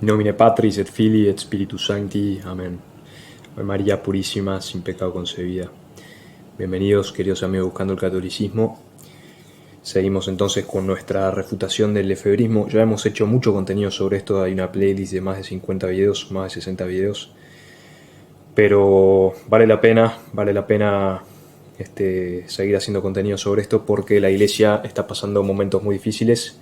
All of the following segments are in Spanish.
nomine Patris et Filii et Spiritus Sancti. Amén. Ave María purísima, sin pecado concebida. Bienvenidos, queridos amigos, buscando el catolicismo. Seguimos entonces con nuestra refutación del lefebrismo. Ya hemos hecho mucho contenido sobre esto. Hay una playlist de más de 50 videos, más de 60 videos. Pero vale la pena seguir haciendo contenido sobre esto, porque la Iglesia está pasando momentos muy difíciles.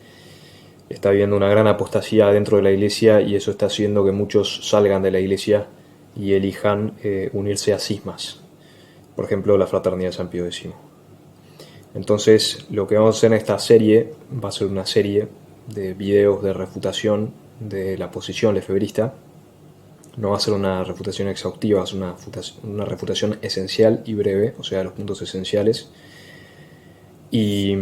Está habiendo una gran apostasía dentro de la Iglesia, y eso está haciendo que muchos salgan de la Iglesia y elijan unirse a cismas. Por ejemplo, la Fraternidad de San Pío X. Entonces, lo que vamos a hacer en esta serie va a ser una serie de videos de refutación de la posición lefebrista. No va a ser una refutación exhaustiva, va a ser una refutación esencial y breve, o sea, los puntos esenciales. Y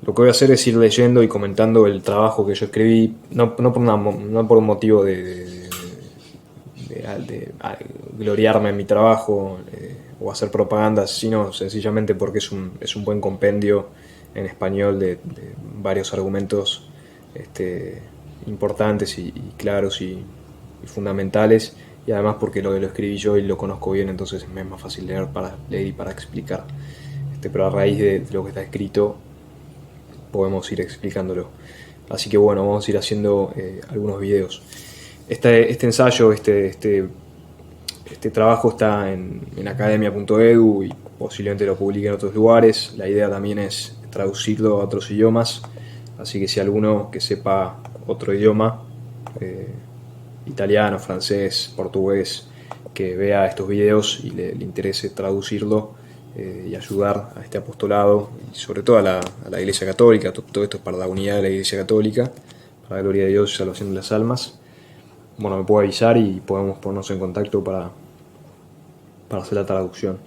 lo que voy a hacer es ir leyendo y comentando el trabajo que yo escribí, no por un motivo de gloriarme en mi trabajo o hacer propaganda, sino sencillamente porque es un buen compendio en español de varios argumentos importantes y claros y fundamentales, y además porque lo escribí yo y lo conozco bien, entonces me es más fácil leer y para explicar. Pero a raíz de lo que está escrito podemos ir explicándolo. Así que bueno, vamos a ir haciendo algunos videos. Este ensayo, este trabajo está en academia.edu y posiblemente lo publique en otros lugares. La idea también es traducirlo a otros idiomas, así que si alguno que sepa otro idioma, italiano, francés, portugués, que vea estos videos y le interese traducirlo y ayudar a este apostolado, y sobre todo a la Iglesia Católica. Todo esto es para la unidad de la Iglesia Católica, para la gloria de Dios y salvación de las almas. Bueno, me puede avisar y podemos ponernos en contacto para hacer la traducción.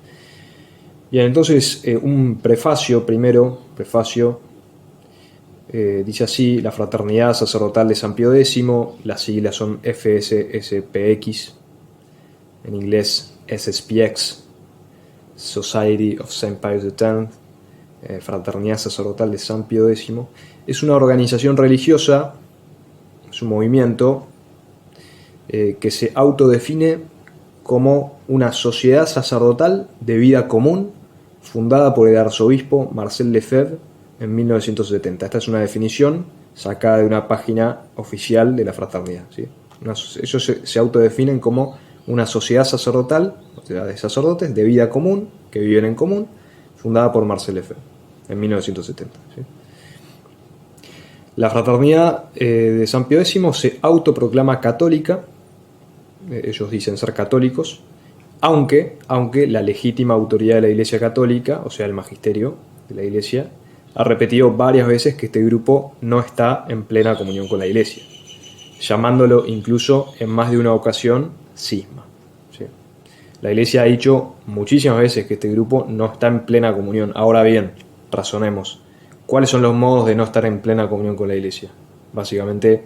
Bien, entonces un prefacio primero. Dice así: la Fraternidad Sacerdotal de San Pío X, las siglas son FSSPX, en inglés SSPX, Society of St. Pius X, Fraternidad Sacerdotal de San Pío X. Es una organización religiosa, es un movimiento que se autodefine como una sociedad sacerdotal de vida común, fundada por el arzobispo Marcel Lefebvre en 1970. Esta es una definición sacada de una página oficial de la fraternidad, ¿sí? Ellos se autodefinen como una sociedad sacerdotal, sociedad de sacerdotes de vida común, que viven en común, fundada por Marcel Lefebvre en 1970, ¿sí? La fraternidad de San Pío X se autoproclama católica. Ellos dicen ser católicos, aunque la legítima autoridad de la Iglesia Católica, o sea, el magisterio de la Iglesia, ha repetido varias veces que este grupo no está en plena comunión con la Iglesia, llamándolo incluso en más de una ocasión cisma, ¿sí? La Iglesia ha dicho muchísimas veces que este grupo no está en plena comunión. Ahora bien, razonemos. ¿Cuáles son los modos de no estar en plena comunión con la Iglesia? Básicamente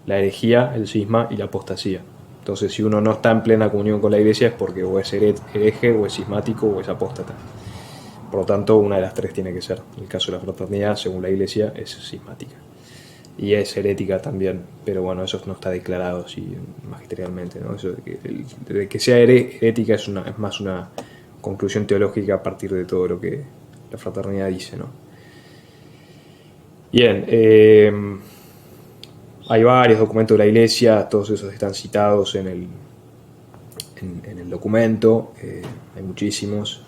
la herejía, el cisma y la apostasía. Entonces, si uno no está en plena comunión con la Iglesia es porque o es hereje, o es cismático, o es apóstata. Por lo tanto, una de las tres tiene que ser. En el caso de la fraternidad, según la Iglesia, es cismática. Y es herética también, pero bueno, eso no está declarado así magisterialmente, ¿no? Eso de que sea herética es más una conclusión teológica a partir de todo lo que la fraternidad dice, ¿no? Bien, hay varios documentos de la Iglesia, todos esos están citados en el documento, hay muchísimos.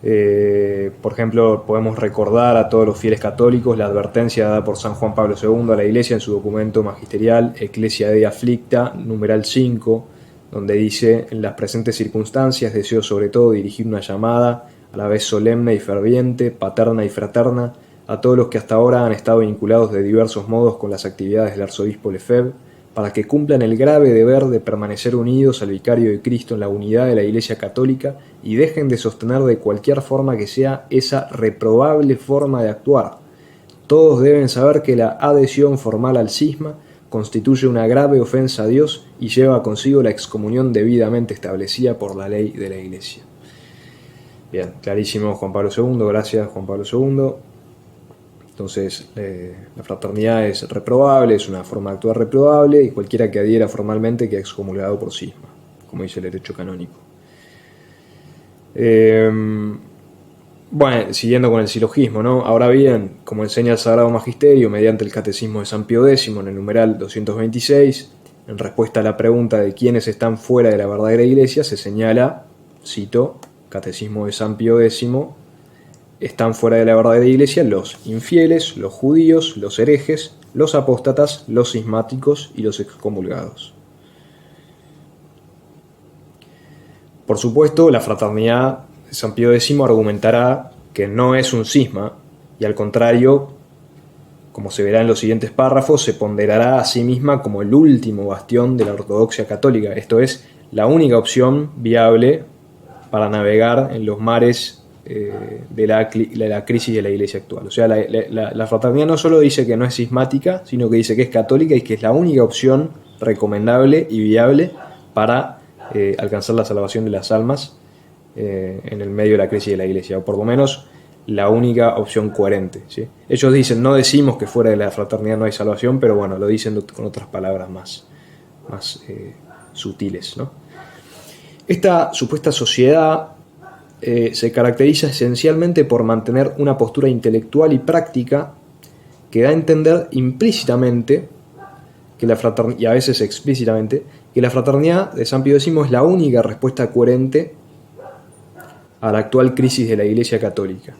Por ejemplo, podemos recordar a todos los fieles católicos la advertencia dada por San Juan Pablo II a la Iglesia en su documento magisterial Ecclesia Dei Afflicta, numeral 5, donde dice: en las presentes circunstancias deseo sobre todo dirigir una llamada a la vez solemne y ferviente, paterna y fraterna, a todos los que hasta ahora han estado vinculados de diversos modos con las actividades del arzobispo Lefebvre, para que cumplan el grave deber de permanecer unidos al vicario de Cristo en la unidad de la Iglesia Católica y dejen de sostener de cualquier forma que sea esa reprobable forma de actuar. Todos deben saber que la adhesión formal al cisma constituye una grave ofensa a Dios y lleva consigo la excomunión debidamente establecida por la ley de la Iglesia. Bien, clarísimo Juan Pablo II, gracias Juan Pablo II. Entonces, la fraternidad es reprobable, es una forma de actuar reprobable, y cualquiera que adhiera formalmente queda excomulgado por cisma, como dice el derecho canónico. Bueno, siguiendo con el silogismo, ¿no? Ahora bien, como enseña el Sagrado Magisterio mediante el Catecismo de San Pío X en el numeral 226, en respuesta a la pregunta de quiénes están fuera de la verdadera Iglesia, se señala, cito, Catecismo de San Pío X, están fuera de la verdadera Iglesia los infieles, los judíos, los herejes, los apóstatas, los cismáticos y los excomulgados. Por supuesto, la fraternidad de San Pío X argumentará que no es un cisma y, al contrario, como se verá en los siguientes párrafos, se ponderará a sí misma como el último bastión de la ortodoxia católica, esto es, la única opción viable para navegar en los mares de la crisis de la Iglesia actual. O sea, la fraternidad no solo dice que no es cismática, sino que dice que es católica y que es la única opción recomendable y viable para alcanzar la salvación de las almas en el medio de la crisis de la Iglesia, o por lo menos la única opción coherente, ¿sí? Ellos dicen, no decimos que fuera de la fraternidad no hay salvación, pero bueno, lo dicen con otras palabras más sutiles, ¿no? Esta supuesta sociedad se caracteriza esencialmente por mantener una postura intelectual y práctica que da a entender implícitamente que la fraternidad, y a veces explícitamente, que la fraternidad de San Pío X es la única respuesta coherente a la actual crisis de la Iglesia Católica,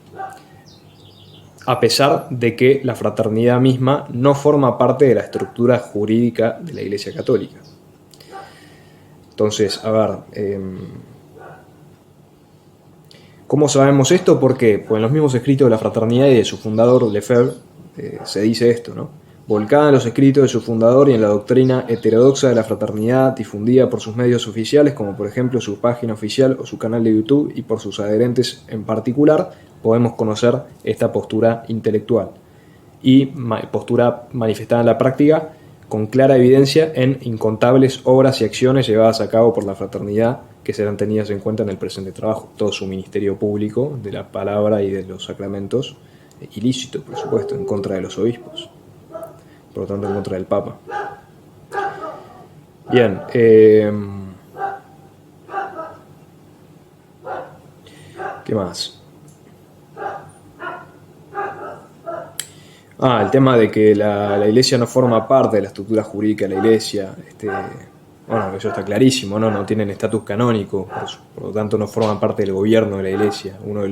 a pesar de que la fraternidad misma no forma parte de la estructura jurídica de la Iglesia Católica. Entonces, a ver, ¿cómo sabemos esto? ¿Por qué? Pues en los mismos escritos de la fraternidad y de su fundador, Lefebvre, se dice esto, ¿no? Volcada en los escritos de su fundador y en la doctrina heterodoxa de la fraternidad difundida por sus medios oficiales, como por ejemplo su página oficial o su canal de YouTube, y por sus adherentes en particular, podemos conocer esta postura intelectual y postura manifestada en la práctica con clara evidencia en incontables obras y acciones llevadas a cabo por la fraternidad que serán tenidas en cuenta en el presente trabajo. Todo su ministerio público de la palabra y de los sacramentos, ilícito, por supuesto, en contra de los obispos, por lo tanto en contra del Papa. Bien, ¿qué más? El tema de que la Iglesia no forma parte de la estructura jurídica de la Iglesia, bueno, eso está clarísimo, ¿no? No tienen estatus canónico, por lo tanto no forman parte del gobierno de la Iglesia. Uno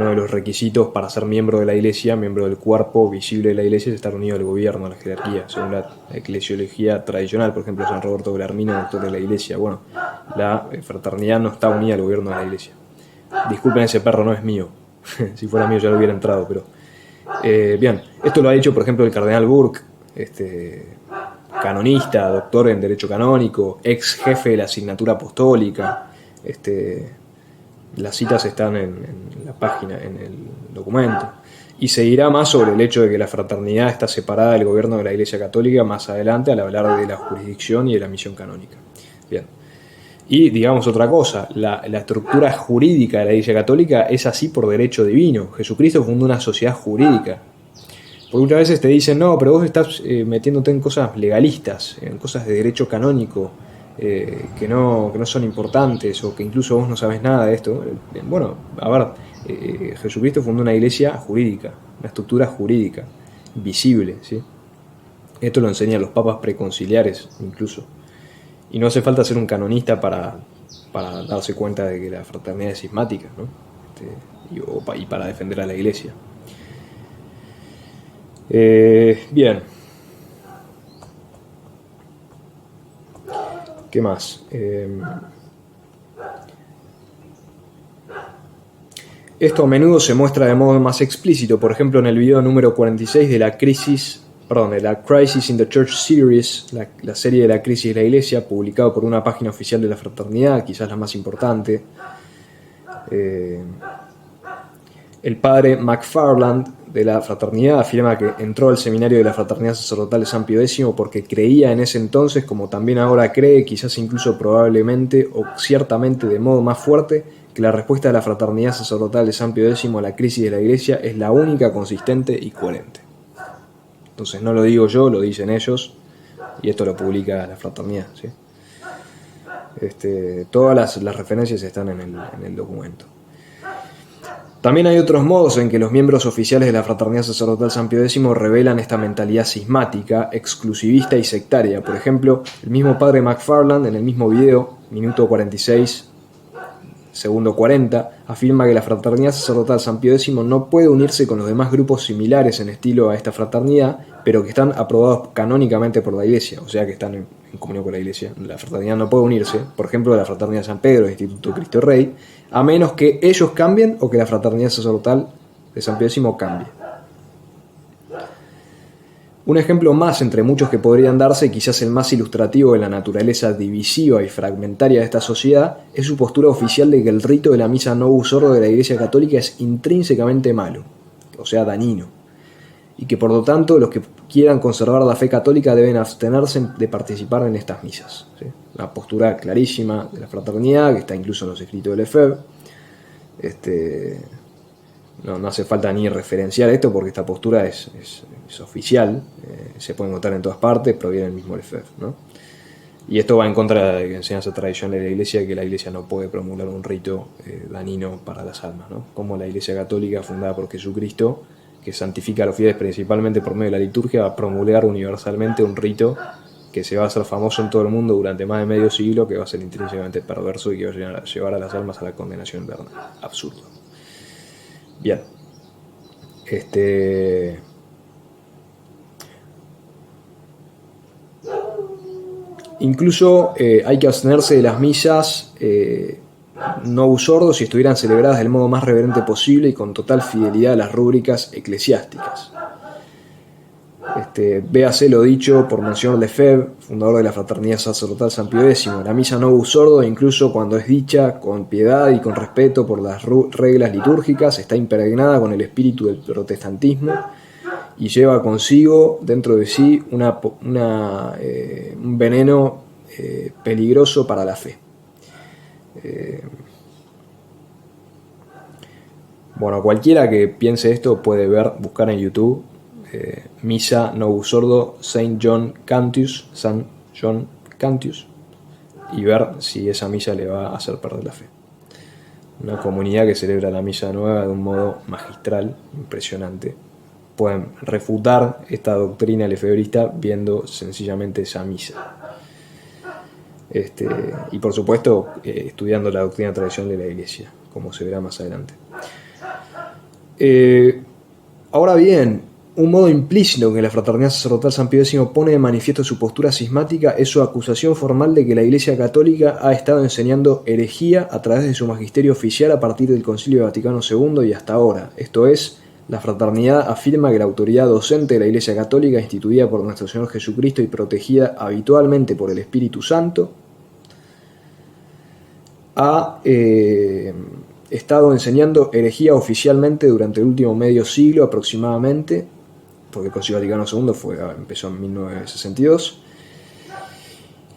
de los requisitos para ser miembro de la Iglesia, miembro del cuerpo visible de la Iglesia, es estar unido al gobierno, a la jerarquía, según la eclesiología tradicional. Por ejemplo, San Roberto Bellarmino, doctor de la Iglesia. Bueno, la fraternidad no está unida al gobierno de la Iglesia. Disculpen, ese perro no es mío. Si fuera mío ya lo hubiera entrado, pero... bien, esto lo ha dicho, por ejemplo, el cardenal Burke, canonista, doctor en Derecho Canónico, ex jefe de la asignatura apostólica. Las citas están en la página, en el documento. Y se dirá más sobre el hecho de que la fraternidad está separada del gobierno de la Iglesia Católica más adelante, al hablar de la jurisdicción y de la misión canónica. Bien. Y digamos otra cosa, la estructura jurídica de la Iglesia Católica es así por derecho divino. Jesucristo fundó una sociedad jurídica. Porque muchas veces te dicen, no, pero vos estás metiéndote en cosas legalistas, en cosas de derecho canónico, que no son importantes, o que incluso vos no sabes nada de esto. Bueno, a ver, Jesucristo fundó una iglesia jurídica, una estructura jurídica, visible, ¿sí? Esto lo enseñan los papas preconciliares incluso. Y no hace falta ser un canonista para darse cuenta de que la fraternidad es cismática, ¿no? Y para defender a la Iglesia. Bien. ¿Qué más? Esto a menudo se muestra de modo más explícito, por ejemplo en el video número 46 de la Crisis in the Church Series, la serie de la crisis de la Iglesia, publicado por una página oficial de la fraternidad, quizás la más importante. El padre McFarland de la fraternidad afirma que entró al seminario de la fraternidad sacerdotal de San Pío X porque creía en ese entonces, como también ahora cree, quizás incluso probablemente o ciertamente de modo más fuerte, que la respuesta de la fraternidad sacerdotal de San Pío X a la crisis de la Iglesia es la única consistente y coherente. Entonces no lo digo yo, lo dicen ellos, y esto lo publica la fraternidad, ¿sí? Todas las referencias están en el documento. También hay otros modos en que los miembros oficiales de la Fraternidad Sacerdotal San Pío X revelan esta mentalidad cismática, exclusivista y sectaria. Por ejemplo, el mismo padre McFarland, en el mismo video, minuto 46, segundo 40, afirma que la Fraternidad Sacerdotal San Pío X no puede unirse con los demás grupos similares en estilo a esta fraternidad, pero que están aprobados canónicamente por la Iglesia, o sea que están en comunión con la Iglesia. La fraternidad no puede unirse, por ejemplo, la Fraternidad San Pedro, el Instituto Cristo Rey, a menos que ellos cambien o que la Fraternidad Sacerdotal de San Pío X cambie. Un ejemplo más entre muchos que podrían darse, quizás el más ilustrativo de la naturaleza divisiva y fragmentaria de esta sociedad, es su postura oficial de que el rito de la misa Novus Ordo de la Iglesia Católica es intrínsecamente malo, o sea, dañino, y que por lo tanto los que quieran conservar la fe católica deben abstenerse de participar en estas misas, ¿sí? Una postura clarísima de la fraternidad, que está incluso en los escritos del EFEB. No hace falta ni referenciar esto porque esta postura es oficial, se puede encontrar en todas partes, proviene del mismo EFEB, ¿no? Y esto va en contra de la enseñanza tradicional de la Iglesia, que la Iglesia no puede promulgar un rito dañino para las almas, ¿no? Como la Iglesia Católica, fundada por Jesucristo, que santifica a los fieles principalmente por medio de la liturgia, va a promulgar universalmente un rito que se va a hacer famoso en todo el mundo durante más de medio siglo, que va a ser intrínsecamente perverso y que va a llevar a las almas a la condenación eterna. Absurdo. Bien. Incluso hay que abstenerse de las misas Novus Ordo si estuvieran celebradas del modo más reverente posible y con total fidelidad a las rúbricas eclesiásticas. Véase lo dicho por Monsignor Lefebvre, fundador de la Fraternidad Sacerdotal San Pío X. La misa Novus Ordo, incluso cuando es dicha con piedad y con respeto por las reglas litúrgicas, está impregnada con el espíritu del protestantismo y lleva consigo, dentro de sí, un veneno peligroso para la fe. Bueno, cualquiera que piense esto puede buscar en YouTube Misa Novus Ordo Saint John Cantius, San John Cantius, y ver si esa misa le va a hacer perder la fe. Una comunidad que celebra la misa nueva de un modo magistral, impresionante. Pueden refutar esta doctrina lefebrista viendo sencillamente esa misa. Y por supuesto estudiando la doctrina tradicional de la Iglesia, como se verá más adelante. Ahora bien, un modo implícito en que la Fraternidad Sacerdotal San Pío X pone de manifiesto su postura cismática es su acusación formal de que la Iglesia Católica ha estado enseñando herejía a través de su magisterio oficial a partir del Concilio Vaticano II y hasta ahora. Esto es, la fraternidad afirma que la autoridad docente de la Iglesia Católica, instituida por nuestro Señor Jesucristo y protegida habitualmente por el Espíritu Santo, ha estado enseñando herejía oficialmente durante el último medio siglo aproximadamente, porque el Concilio Vaticano II empezó en 1962,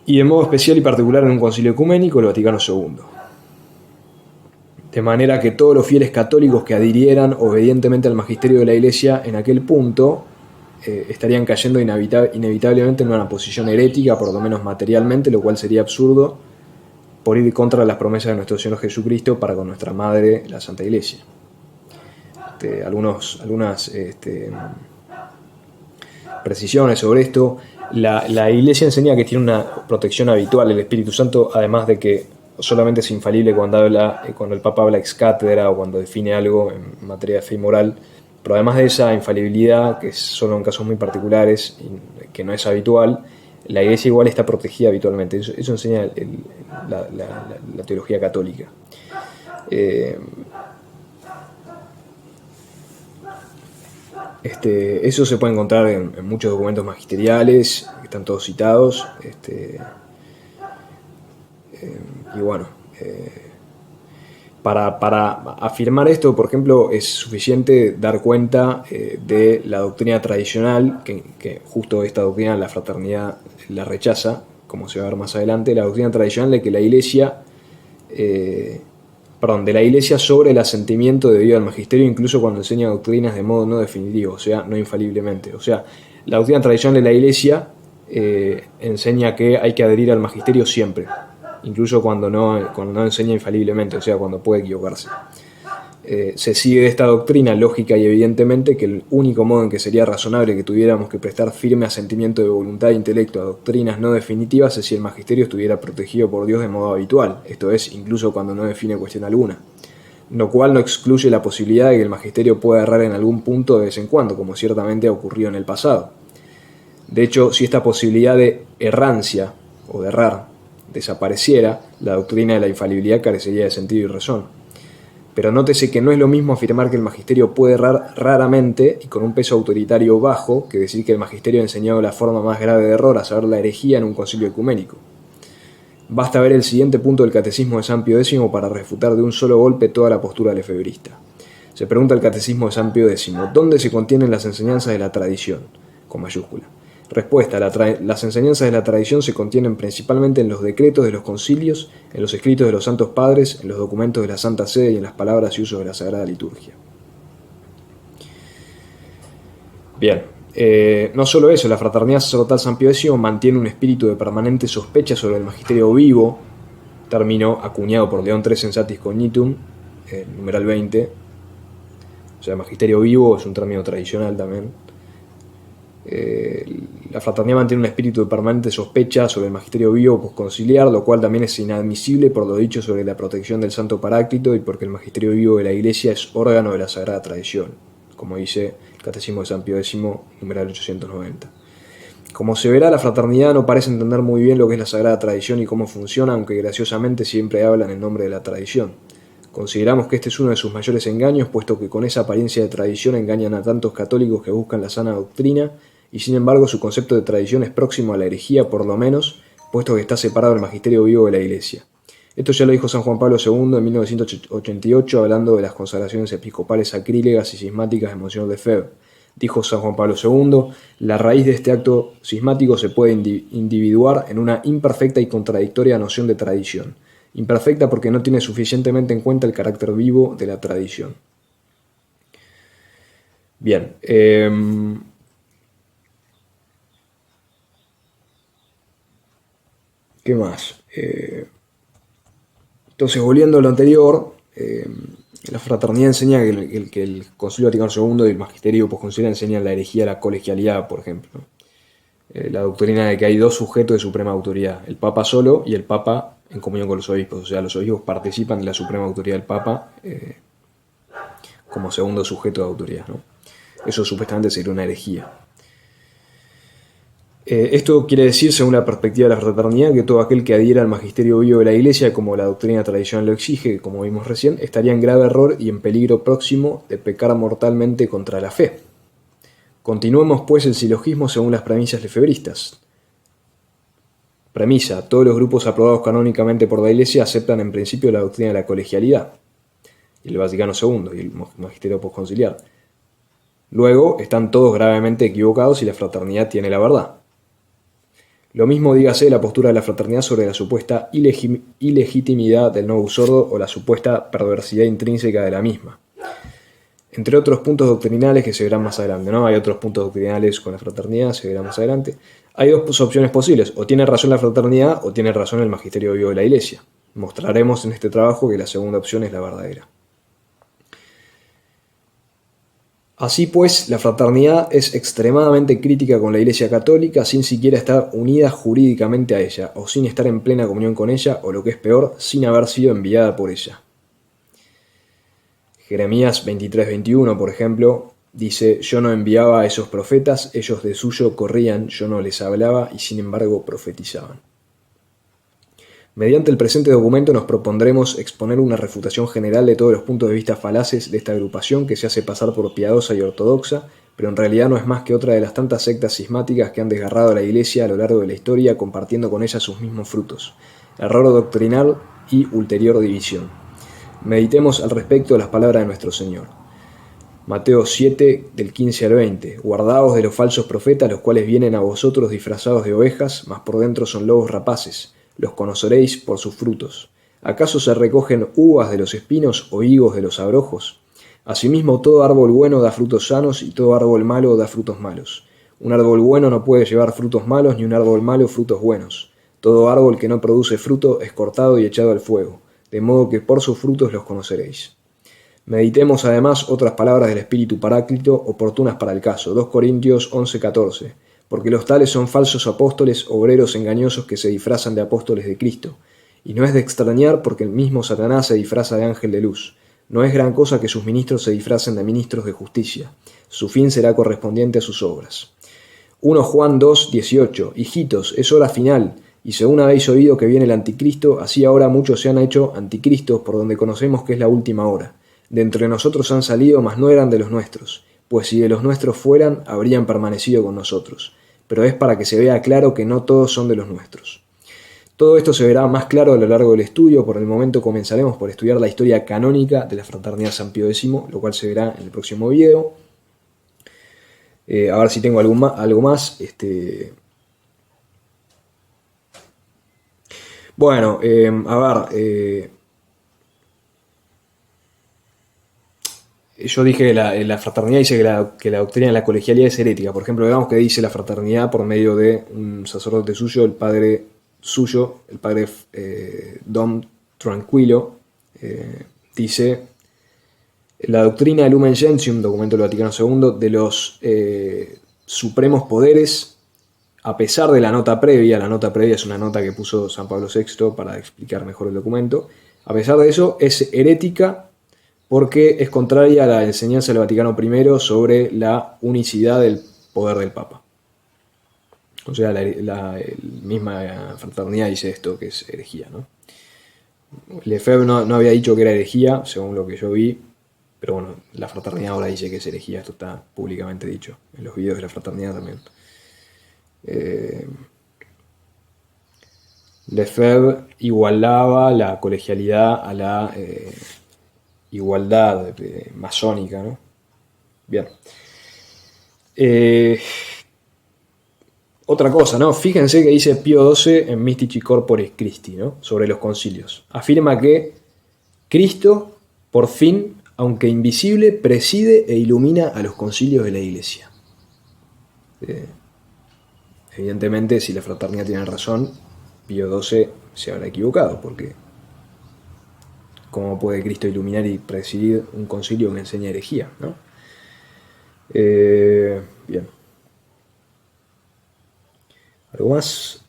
y de modo especial y particular en un concilio ecuménico, el Vaticano II. De manera que todos los fieles católicos que adhirieran obedientemente al magisterio de la Iglesia en aquel punto estarían cayendo inevitablemente en una posición herética, por lo menos materialmente, lo cual sería absurdo por ir contra las promesas de nuestro Señor Jesucristo para con nuestra Madre, la Santa Iglesia. Algunas precisiones sobre esto. La Iglesia enseña que tiene una protección habitual el Espíritu Santo, además de que solamente es infalible cuando el Papa habla ex cátedra o cuando define algo en materia de fe y moral, pero además de esa infalibilidad, que es solo en casos muy particulares y que no es habitual, la Iglesia igual está protegida habitualmente. Eso enseña la teología católica. Eso se puede encontrar en muchos documentos magisteriales, que están todos citados. Y bueno, para afirmar esto, por ejemplo, es suficiente dar cuenta de la doctrina tradicional, que justo esta doctrina la fraternidad la rechaza, como se va a ver más adelante, la doctrina tradicional de que la Iglesia de la Iglesia sobre el asentimiento debido al magisterio, incluso cuando enseña doctrinas de modo no definitivo, o sea, no infaliblemente. O sea, la doctrina tradicional de la Iglesia enseña que hay que adherir al magisterio siempre, incluso cuando no enseña infaliblemente, o sea, cuando puede equivocarse. Se sigue de esta doctrina lógica y evidentemente que el único modo en que sería razonable que tuviéramos que prestar firme asentimiento de voluntad e intelecto a doctrinas no definitivas es si el magisterio estuviera protegido por Dios de modo habitual, esto es, incluso cuando no define cuestión alguna, lo cual no excluye la posibilidad de que el magisterio pueda errar en algún punto de vez en cuando, como ciertamente ha ocurrido en el pasado. De hecho, si esta posibilidad de errancia o de errar desapareciera, la doctrina de la infalibilidad carecería de sentido y razón. Pero nótese que no es lo mismo afirmar que el magisterio puede errar raramente y con un peso autoritario bajo que decir que el magisterio ha enseñado la forma más grave de error, a saber la herejía en un concilio ecuménico. Basta ver el siguiente punto del Catecismo de San Pío X para refutar de un solo golpe toda la postura lefebrista. Se pregunta el Catecismo de San Pío X, ¿dónde se contienen las enseñanzas de la tradición? Con mayúscula. Respuesta, las enseñanzas de la tradición se contienen principalmente en los decretos de los concilios, en los escritos de los santos padres, en los documentos de la Santa Sede y en las palabras y usos de la Sagrada Liturgia. Bien, no solo eso, la Fraternidad Sacerdotal San Pío X mantiene un espíritu de permanente sospecha sobre el magisterio vivo, término acuñado por León III en Satis Cognitum, numeral 20, o sea, magisterio vivo es un término tradicional también. La fraternidad mantiene un espíritu de permanente sospecha sobre el magisterio vivo posconciliar, lo cual también es inadmisible por lo dicho sobre la protección del Santo Paráclito y porque el magisterio vivo de la Iglesia es órgano de la Sagrada Tradición, como dice el Catecismo de San Pío X, numeral 890. Como se verá, la fraternidad no parece entender muy bien lo que es la Sagrada Tradición y cómo funciona, aunque graciosamente siempre hablan en nombre de la tradición. Consideramos que este es uno de sus mayores engaños, puesto que con esa apariencia de tradición engañan a tantos católicos que buscan la sana doctrina, y sin embargo su concepto de tradición es próximo a la herejía, por lo menos, puesto que está separado del magisterio vivo de la Iglesia. Esto ya lo dijo San Juan Pablo II en 1988, hablando de las consagraciones episcopales sacrílegas y cismáticas de Monseñor Lefebvre. Dijo San Juan Pablo II, la raíz de este acto cismático se puede individuar en una imperfecta y contradictoria noción de tradición. Imperfecta porque no tiene suficientemente en cuenta el carácter vivo de la tradición. Bien, ¿qué más? Entonces, volviendo a lo anterior, la fraternidad enseña que el Concilio Vaticano II y el Magisterio Posconciliar enseñan la herejía, la colegialidad, por ejemplo, ¿no? La doctrina de que hay dos sujetos de suprema autoridad, el Papa solo y el Papa en comunión con los obispos. O sea, los obispos participan de la suprema autoridad del Papa como segundo sujeto de autoridad, ¿no? Eso supuestamente sería una herejía. Esto quiere decir, según la perspectiva de la fraternidad, que todo aquel que adhiera al magisterio vivo de la Iglesia, como la doctrina tradicional lo exige, como vimos recién, estaría en grave error y en peligro próximo de pecar mortalmente contra la fe. Continuemos pues el silogismo según las premisas lefebristas. Premisa: todos los grupos aprobados canónicamente por la Iglesia aceptan en principio la doctrina de la colegialidad, y el Vaticano II y el Magisterio Posconciliar. Luego están todos gravemente equivocados y la fraternidad tiene la verdad. Lo mismo dígase de la postura de la fraternidad sobre la supuesta ilegitimidad del novus ordo o la supuesta perversidad intrínseca de la misma. Entre otros puntos doctrinales que se verán más adelante, ¿no? Hay otros puntos doctrinales con la fraternidad, se verán más adelante. Hay dos opciones posibles: o tiene razón la fraternidad o tiene razón el magisterio vivo de la Iglesia. Mostraremos en este trabajo que la segunda opción es la verdadera. Así pues, la fraternidad es extremadamente crítica con la Iglesia Católica sin siquiera estar unida jurídicamente a ella, o sin estar en plena comunión con ella, o lo que es peor, sin haber sido enviada por ella. Jeremías 23:21, por ejemplo, dice: yo no enviaba a esos profetas, ellos de suyo corrían, yo no les hablaba y sin embargo profetizaban. Mediante el presente documento nos propondremos exponer una refutación general de todos los puntos de vista falaces de esta agrupación que se hace pasar por piadosa y ortodoxa, pero en realidad no es más que otra de las tantas sectas cismáticas que han desgarrado a la Iglesia a lo largo de la historia, compartiendo con ella sus mismos frutos: error doctrinal y ulterior división. Meditemos al respecto las palabras de nuestro Señor. Mateo 7, del 15 al 20. Guardaos de los falsos profetas, los cuales vienen a vosotros disfrazados de ovejas, mas por dentro son lobos rapaces. Los conoceréis por sus frutos. ¿Acaso se recogen uvas de los espinos o higos de los abrojos? Asimismo, todo árbol bueno da frutos sanos y todo árbol malo da frutos malos. Un árbol bueno no puede llevar frutos malos, ni un árbol malo frutos buenos. Todo árbol que no produce fruto es cortado y echado al fuego, de modo que por sus frutos los conoceréis. Meditemos además otras palabras del Espíritu Paráclito oportunas para el caso. 2 Corintios 11:14. Porque los tales son falsos apóstoles, obreros engañosos que se disfrazan de apóstoles de Cristo. Y no es de extrañar porque el mismo Satanás se disfraza de ángel de luz. No es gran cosa que sus ministros se disfracen de ministros de justicia. Su fin será correspondiente a sus obras. 1 Juan 2:18. Hijitos, es hora final, y según habéis oído que viene el anticristo, así ahora muchos se han hecho anticristos, por donde conocemos que es la última hora. De entre nosotros han salido, mas no eran de los nuestros, pues si de los nuestros fueran, habrían permanecido con nosotros. Pero es para que se vea claro que no todos son de los nuestros. Todo esto se verá más claro a lo largo del estudio. Por el momento comenzaremos por estudiar la historia canónica de la Fraternidad San Pío X, lo cual se verá en el próximo video. A ver si tengo algo más. Bueno, a ver, yo dije que la fraternidad dice que la doctrina de la colegialidad es herética. Por ejemplo, veamos que dice la fraternidad por medio de un sacerdote suyo, el padre Dom Tranquilo. Dice: la doctrina del Lumen Gentium, documento del Vaticano II, de los supremos poderes, a pesar de la nota previa es una nota que puso San Pablo VI para explicar mejor el documento, a pesar de eso es herética porque es contraria a la enseñanza del Vaticano I sobre la unicidad del poder del Papa. O sea, la misma fraternidad dice esto, que es herejía, ¿no? Lefebvre no había dicho que era herejía, según lo que yo vi, pero bueno, la fraternidad ahora dice que es herejía, esto está públicamente dicho, en los videos de la fraternidad también. Lefebvre igualaba la colegialidad a la igualdad masónica, ¿no? Bien. Otra cosa, ¿no? Fíjense que dice Pío XII en Mystici Corporis Christi, ¿no? Sobre los concilios. Afirma que Cristo, por fin, aunque invisible, preside e ilumina a los concilios de la Iglesia. Evidentemente, si la fraternidad tiene razón, Pío XII se habrá equivocado, porque ¿cómo puede Cristo iluminar y presidir un concilio que enseña herejía, ¿no? Bien. ¿Algo más?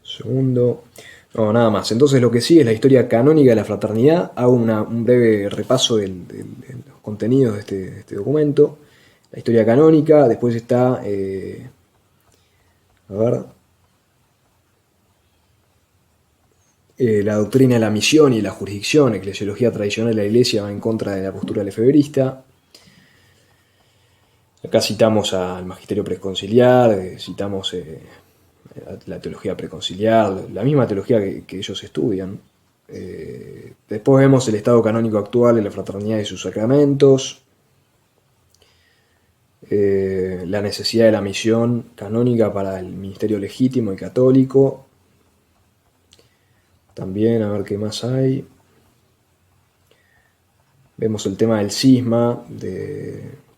Segundo. No, nada más. Entonces lo que sigue es la historia canónica de la fraternidad. Hago un breve repaso de los contenidos de este documento. La historia canónica, después está... a ver... la doctrina de la misión y la jurisdicción, eclesiología tradicional de la Iglesia va en contra de la postura lefebrista. Acá citamos al magisterio preconciliar, citamos la teología preconciliar, la misma teología que ellos estudian. Después vemos el estado canónico actual de la fraternidad y sus sacramentos, la necesidad de la misión canónica para el ministerio legítimo y católico. También, a ver qué más hay. Vemos el tema del cisma,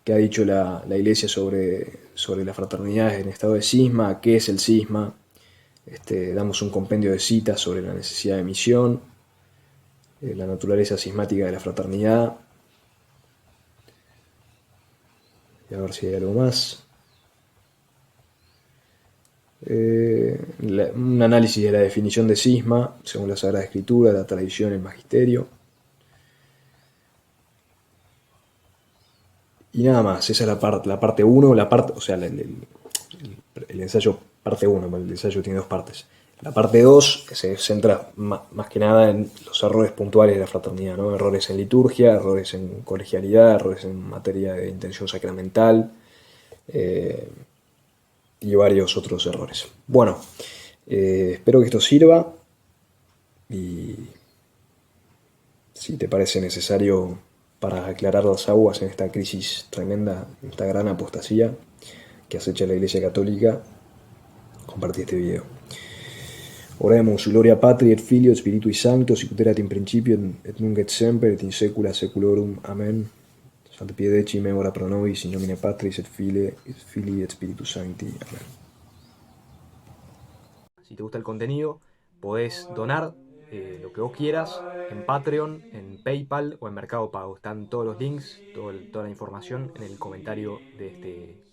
que ha dicho la Iglesia sobre las fraternidades en estado de cisma, qué es el cisma. Damos un compendio de citas sobre la necesidad de misión, la naturaleza cismática de la fraternidad. Y a ver si hay algo más. Un análisis de la definición de cisma según la Sagrada Escritura, la tradición, el magisterio. Y nada más, esa es la parte 1, o sea, el ensayo parte 1, el ensayo tiene dos partes. La parte 2 se centra más que nada en los errores puntuales de la fraternidad, ¿no? Errores en liturgia, errores en colegialidad, errores en materia de intención sacramental, y varios otros errores. Bueno, espero que esto sirva, y si te parece necesario para aclarar las aguas en esta crisis tremenda, esta gran apostasía, que acecha a la Iglesia Católica, compartí este video. Oremus, gloria Patri et Filio et Spiritui Sancto, sicut erat in principio et nunc et semper et in saecula saeculorum. Amen. Sancte Piedeci me ora pro nobis, in nomine Patris et Filii et Spiritus Sancti. Amen. Si te gusta el contenido, podés donar lo que vos quieras en Patreon, en PayPal o en Mercado Pago. Están todos los links, toda la información en el comentario de este